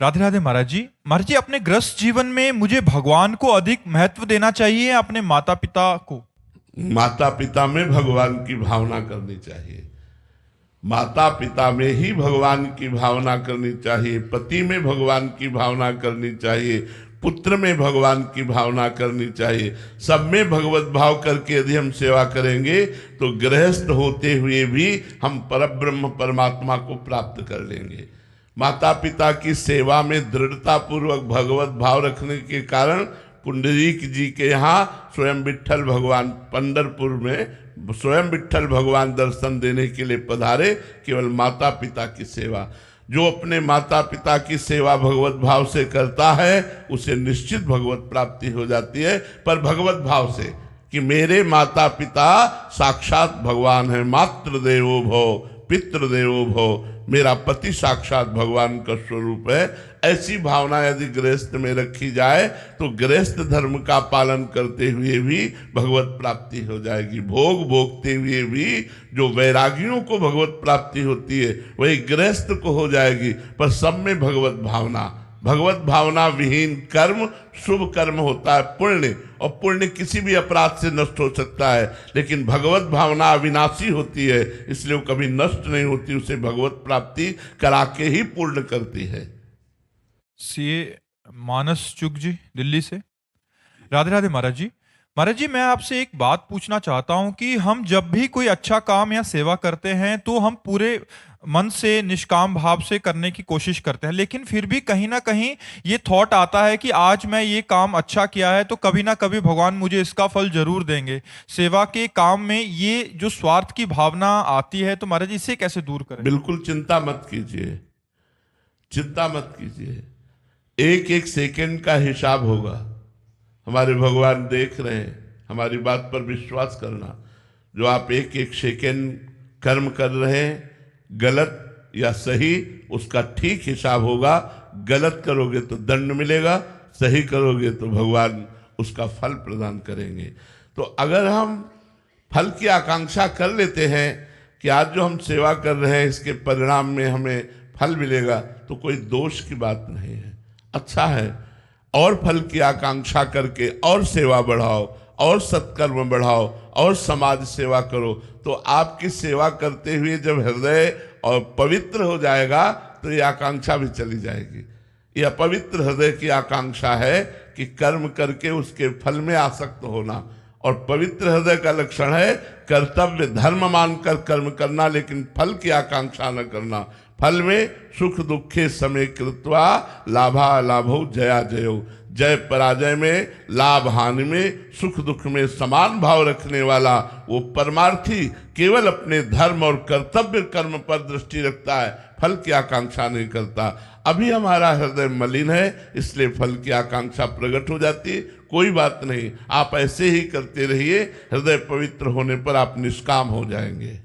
राधे राधे महाराज जी। महाराज जी, अपने गृहस्थ जीवन में मुझे भगवान को अधिक महत्व देना चाहिए या अपने माता पिता को? माता पिता में भगवान की भावना करनी चाहिए। माता पिता में ही भगवान की भावना करनी चाहिए, पति में भगवान की भावना करनी चाहिए, पुत्र में भगवान की भावना करनी चाहिए। सब में भगवत भाव करके यदि हम सेवा करेंगे तो गृहस्थ होते हुए भी हम परब्रह्म परमात्मा को प्राप्त कर लेंगे। माता पिता की सेवा में दृढ़ता पूर्वक भगवत भाव रखने के कारण पुंडरीक जी के यहाँ स्वयं विट्ठल भगवान पंढरपुर में स्वयं विट्ठल भगवान दर्शन देने के लिए पधारे। केवल माता पिता की सेवा, जो अपने माता पिता की सेवा भगवत भाव से करता है उसे निश्चित भगवत प्राप्ति हो जाती है। पर भगवत भाव से कि मेरे माता पिता साक्षात भगवान है, मातृ देवो भव पितृ देवो भव, मेरा पति साक्षात भगवान का स्वरूप है। ऐसी भावना यदि गृहस्थ में रखी जाए तो गृहस्थ धर्म का पालन करते हुए भी भगवत प्राप्ति हो जाएगी। भोग भोगते हुए भी जो वैरागियों को भगवत प्राप्ति होती है वही गृहस्थ को हो जाएगी। पर सब में भगवत भावना, भगवत भावना विहीन कर्म शुभ कर्म होता है पुण्य, और पुण्य किसी भी अपराध से नष्ट हो सकता है, लेकिन भगवत भावना अविनाशी होती है, इसलिए वो कभी नष्ट नहीं होती, उसे भगवत प्राप्ति करा के ही पूर्ण करती है। सीए मानस चुग जी, दिल्ली से। राधे राधे महाराज जी। महाराज जी, मैं आपसे एक बात पूछना चाहता हूं कि हम जब भी कोई अच्छा काम या सेवा करते हैं तो हम पूरे मन से निष्काम भाव से करने की कोशिश करते हैं, लेकिन फिर भी कहीं ना कहीं ये थॉट आता है कि आज मैं ये काम अच्छा किया है तो कभी ना कभी भगवान मुझे इसका फल जरूर देंगे। सेवा के काम में ये जो स्वार्थ की भावना आती है, तो महाराज जी इसे कैसे दूर करें? बिल्कुल चिंता मत कीजिए, चिंता मत कीजिए। एक एक सेकंड का हिसाब होगा। हमारे भगवान देख रहे हैं, हमारी बात पर विश्वास करना। जो आप एक एक सेकंड कर्म कर रहे हैं, गलत या सही, उसका ठीक हिसाब होगा। गलत करोगे तो दंड मिलेगा, सही करोगे तो भगवान उसका फल प्रदान करेंगे। तो अगर हम फल की आकांक्षा कर लेते हैं कि आज जो हम सेवा कर रहे हैं इसके परिणाम में हमें फल मिलेगा, तो कोई दोष की बात नहीं है, अच्छा है। और फल की आकांक्षा करके और सेवा बढ़ाओ, और सत्कर्म बढ़ाओ, और समाज सेवा करो, तो आपकी सेवा करते हुए जब हृदय और पवित्र हो जाएगा तो ये आकांक्षा भी चली जाएगी। ये अपवित्र हृदय की आकांक्षा है कि कर्म करके उसके फल में आसक्त होना, और पवित्र हृदय का लक्षण है कर्तव्य धर्म मानकर कर्म करना, लेकिन फल की आकांक्षा न करना। फल में सुख दुखे समय कृत्वा लाभा लाभो जया जयो, जय पराजय में, लाभ हानि में, सुख दुख में समान भाव रखने वाला वो परमार्थी केवल अपने धर्म और कर्तव्य कर्म पर दृष्टि रखता है, फल की आकांक्षा नहीं करता। अभी हमारा हृदय मलिन है, इसलिए फल की आकांक्षा प्रकट हो जाती है। कोई बात नहीं, आप ऐसे ही करते रहिए, हृदय पवित्र होने पर आप निष्काम हो जाएंगे।